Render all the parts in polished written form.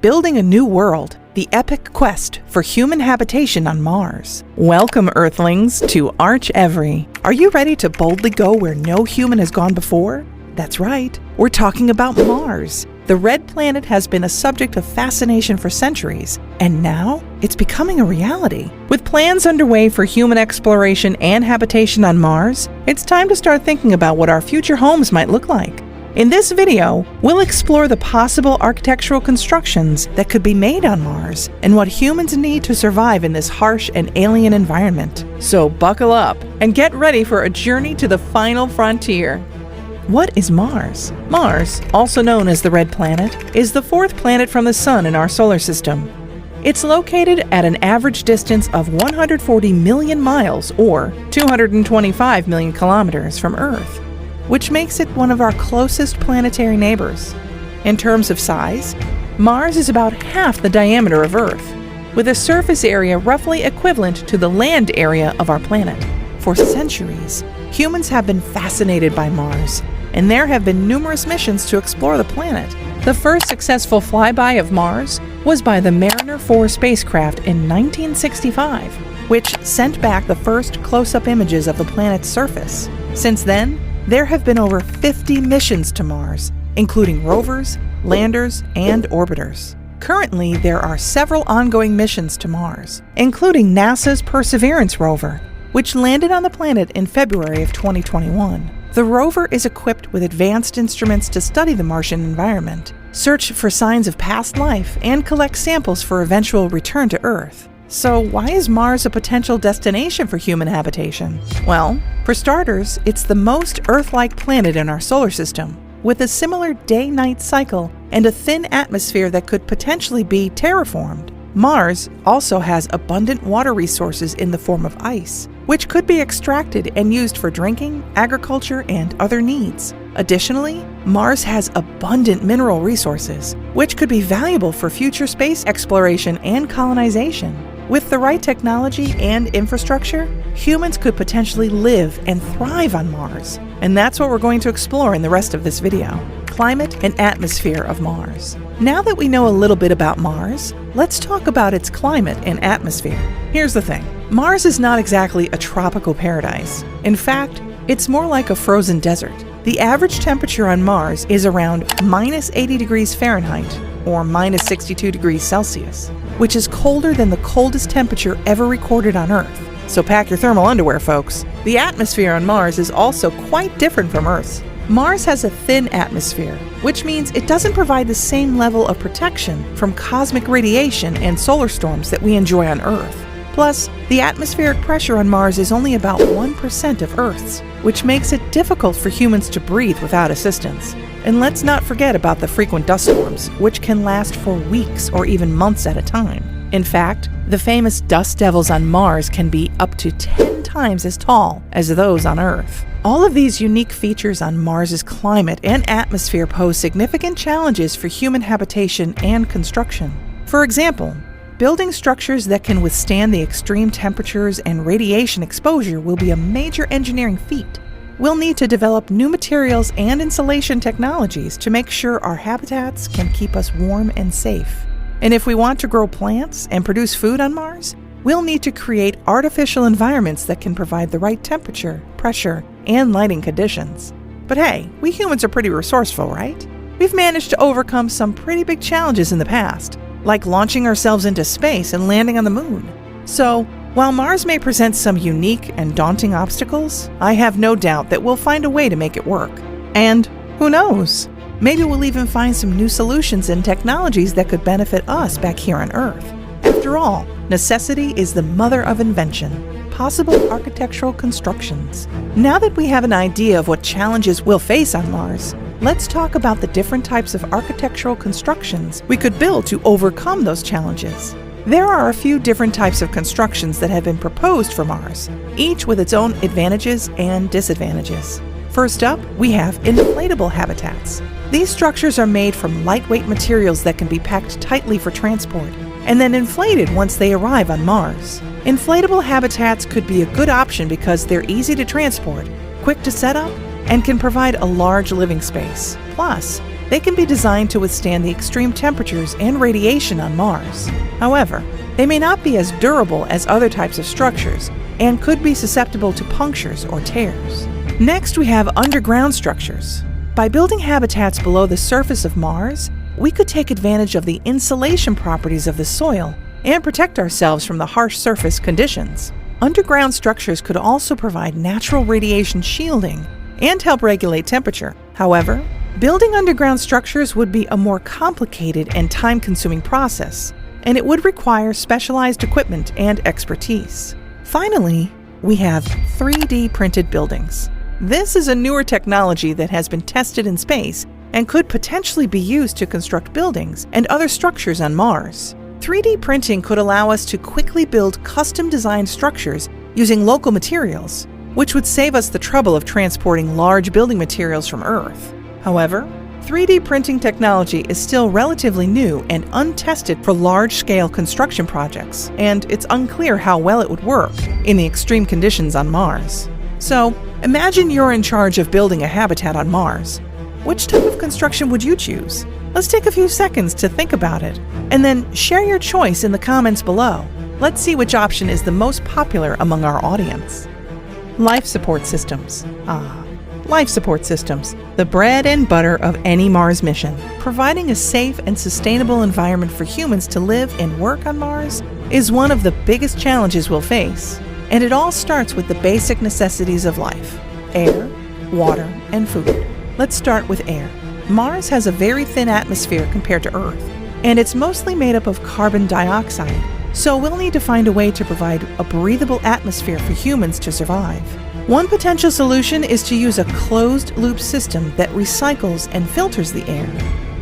Building a New World, the epic quest for human habitation on Mars. Welcome, Earthlings, to Arch Every. Are you ready to boldly go where no human has gone before? That's right, we're talking about Mars. The red planet has been a subject of fascination for centuries, and now it's becoming a reality. With plans underway for human exploration and habitation on Mars, it's time to start thinking about what our future homes might look like. In this video, we'll explore the possible architectural constructions that could be made on Mars and what humans need to survive in this harsh and alien environment. So buckle up and get ready for a journey to the final frontier. What is Mars? Mars, also known as the Red Planet, is the fourth planet from the Sun in our solar system. It's located at an average distance of 140 million miles or 225 million kilometers from Earth, which makes it one of our closest planetary neighbors. In terms of size, Mars is about half the diameter of Earth, with a surface area roughly equivalent to the land area of our planet. For centuries, humans have been fascinated by Mars, and there have been numerous missions to explore the planet. The first successful flyby of Mars was by the Mariner 4 spacecraft in 1965, which sent back the first close-up images of the planet's surface. Since then, there have been over 50 missions to Mars, including rovers, landers, and orbiters. Currently, there are several ongoing missions to Mars, including NASA's Perseverance rover, which landed on the planet in February of 2021. The rover is equipped with advanced instruments to study the Martian environment, search for signs of past life, and collect samples for eventual return to Earth. So why is Mars a potential destination for human habitation? Well, for starters, it's the most Earth-like planet in our solar system, with a similar day-night cycle and a thin atmosphere that could potentially be terraformed. Mars also has abundant water resources in the form of ice, which could be extracted and used for drinking, agriculture, and other needs. Additionally, Mars has abundant mineral resources, which could be valuable for future space exploration and colonization. With the right technology and infrastructure, humans could potentially live and thrive on Mars. And that's what we're going to explore in the rest of this video: climate and atmosphere of Mars. Now that we know a little bit about Mars, let's talk about its climate and atmosphere. Here's the thing: Mars is not exactly a tropical paradise. In fact, it's more like a frozen desert. The average temperature on Mars is around minus 80 degrees Fahrenheit or minus 62 degrees Celsius, which is colder than the coldest temperature ever recorded on Earth. So pack your thermal underwear, folks. The atmosphere on Mars is also quite different from Earth's. Mars has a thin atmosphere, which means it doesn't provide the same level of protection from cosmic radiation and solar storms that we enjoy on Earth. Plus, the atmospheric pressure on Mars is only about 1% of Earth's, which makes it difficult for humans to breathe without assistance. And let's not forget about the frequent dust storms, which can last for weeks or even months at a time. In fact, the famous dust devils on Mars can be up to 10 times as tall as those on Earth. All of these unique features on Mars's climate and atmosphere pose significant challenges for human habitation and construction. For example, building structures that can withstand the extreme temperatures and radiation exposure will be a major engineering feat. We'll need to develop new materials and insulation technologies to make sure our habitats can keep us warm and safe. And if we want to grow plants and produce food on Mars, we'll need to create artificial environments that can provide the right temperature, pressure, and lighting conditions. But hey, we humans are pretty resourceful, right? We've managed to overcome some pretty big challenges in the past, like launching ourselves into space and landing on the moon. So, while Mars may present some unique and daunting obstacles, I have no doubt that we'll find a way to make it work. And who knows? Maybe we'll even find some new solutions and technologies that could benefit us back here on Earth. After all, necessity is the mother of invention. Possible architectural constructions. Now that we have an idea of what challenges we'll face on Mars, let's talk about the different types of architectural constructions we could build to overcome those challenges. There are a few different types of constructions that have been proposed for Mars, each with its own advantages and disadvantages. First up, we have inflatable habitats. These structures are made from lightweight materials that can be packed tightly for transport and then inflated once they arrive on Mars. Inflatable habitats could be a good option because they're easy to transport, quick to set up, and can provide a large living space. Plus, They can be designed to withstand the extreme temperatures and radiation on Mars. However, they may not be as durable as other types of structures and could be susceptible to punctures or tears. Next, we have underground structures. By building habitats below the surface of Mars, we could take advantage of the insulation properties of the soil and protect ourselves from the harsh surface conditions. Underground structures could also provide natural radiation shielding and help regulate temperature. However, building underground structures would be a more complicated and time-consuming process, and it would require specialized equipment and expertise. Finally, we have 3D printed buildings. This is a newer technology that has been tested in space and could potentially be used to construct buildings and other structures on Mars. 3D printing could allow us to quickly build custom-designed structures using local materials, which would save us the trouble of transporting large building materials from Earth. However, 3D printing technology is still relatively new and untested for large-scale construction projects, and it's unclear how well it would work in the extreme conditions on Mars. So, imagine you're in charge of building a habitat on Mars. Which type of construction would you choose? Let's take a few seconds to think about it, and then share your choice in the comments below. Let's see which option is the most popular among our audience. Life support systems. Life support systems, the bread and butter of any Mars mission. Providing a safe and sustainable environment for humans to live and work on Mars is one of the biggest challenges we'll face. And it all starts with the basic necessities of life: air, water, and food. Let's start with air. Mars has a very thin atmosphere compared to Earth, and it's mostly made up of carbon dioxide, so we'll need to find a way to provide a breathable atmosphere for humans to survive. One potential solution is to use a closed-loop system that recycles and filters the air.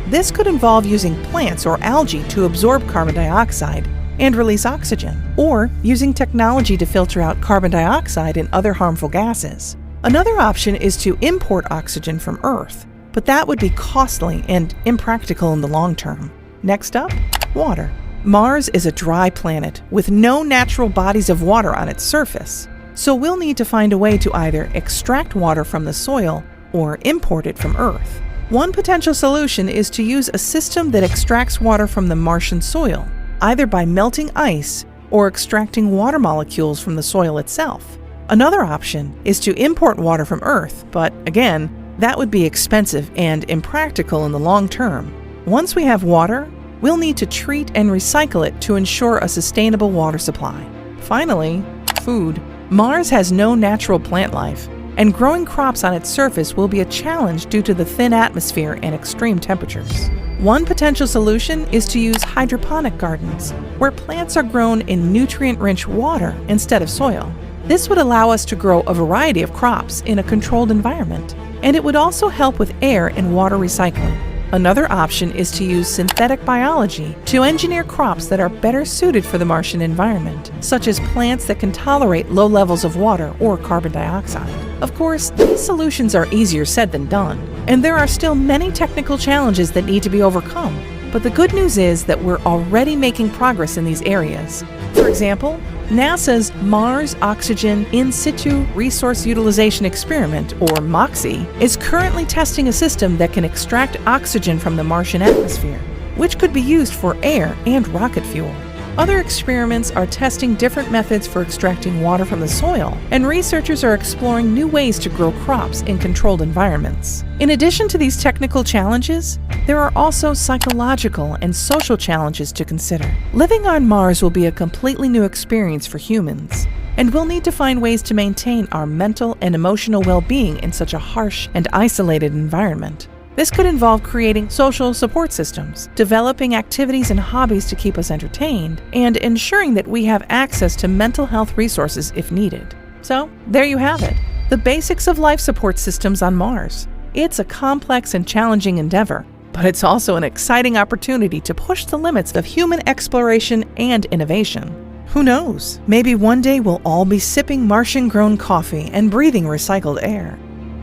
This could involve using plants or algae to absorb carbon dioxide and release oxygen, or using technology to filter out carbon dioxide and other harmful gases. Another option is to import oxygen from Earth, but that would be costly and impractical in the long term. Next up, water. Mars is a dry planet with no natural bodies of water on its surface, so we'll need to find a way to either extract water from the soil or import it from Earth. One potential solution is to use a system that extracts water from the Martian soil, either by melting ice or extracting water molecules from the soil itself. Another option is to import water from Earth, but again, that would be expensive and impractical in the long term. Once we have water, we'll need to treat and recycle it to ensure a sustainable water supply. Finally, food. Mars has no natural plant life, and growing crops on its surface will be a challenge due to the thin atmosphere and extreme temperatures. One potential solution is to use hydroponic gardens, where plants are grown in nutrient-rich water instead of soil. This would allow us to grow a variety of crops in a controlled environment, and it would also help with air and water recycling. Another option is to use synthetic biology to engineer crops that are better suited for the Martian environment, such as plants that can tolerate low levels of water or carbon dioxide. Of course, these solutions are easier said than done, and there are still many technical challenges that need to be overcome. But the good news is that we're already making progress in these areas. For example, NASA's Mars Oxygen In Situ Resource Utilization Experiment, or MOXIE, is currently testing a system that can extract oxygen from the Martian atmosphere, which could be used for air and rocket fuel. Other experiments are testing different methods for extracting water from the soil, and researchers are exploring new ways to grow crops in controlled environments. In addition to these technical challenges, there are also psychological and social challenges to consider. Living on Mars will be a completely new experience for humans, and we'll need to find ways to maintain our mental and emotional well-being in such a harsh and isolated environment. This could involve creating social support systems, developing activities and hobbies to keep us entertained, and ensuring that we have access to mental health resources if needed. So, there you have it, the basics of life support systems on Mars. It's a complex and challenging endeavor, but it's also an exciting opportunity to push the limits of human exploration and innovation. Who knows, maybe one day we'll all be sipping Martian-grown coffee and breathing recycled air.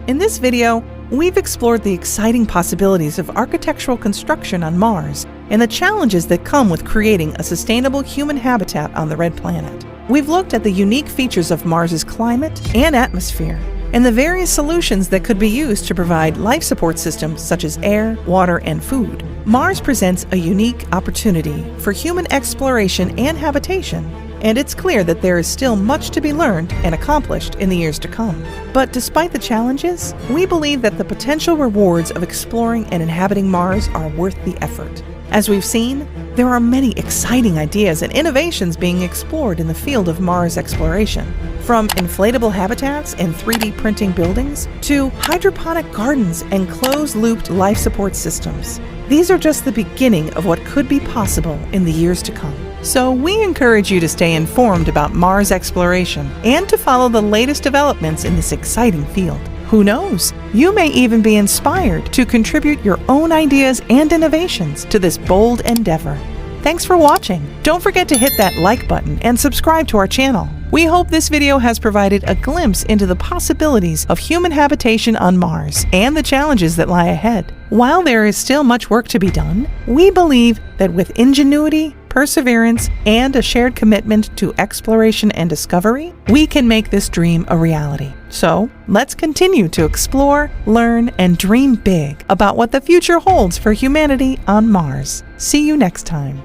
In this video, we've explored the exciting possibilities of architectural construction on Mars and the challenges that come with creating a sustainable human habitat on the red planet. We've looked at the unique features of Mars's climate and atmosphere and the various solutions that could be used to provide life support systems such as air, water, and food, Mars presents a unique opportunity for human exploration and habitation. And it's clear that there is still much to be learned and accomplished in the years to come. But despite the challenges, we believe that the potential rewards of exploring and inhabiting Mars are worth the effort. As we've seen, there are many exciting ideas and innovations being explored in the field of Mars exploration. From inflatable habitats and 3D printing buildings to hydroponic gardens and closed-looped life support systems. These are just the beginning of what could be possible in the years to come. So we encourage you to stay informed about Mars exploration and to follow the latest developments in this exciting field. Who knows? You may even be inspired to contribute your own ideas and innovations to this bold endeavor. Thanks for watching. Don't forget to hit that like button and subscribe to our channel. We hope this video has provided a glimpse into the possibilities of human habitation on Mars and the challenges that lie ahead. While there is still much work to be done, we believe that with ingenuity, perseverance, and a shared commitment to exploration and discovery, we can make this dream a reality. So, let's continue to explore, learn, and dream big about what the future holds for humanity on Mars. See you next time.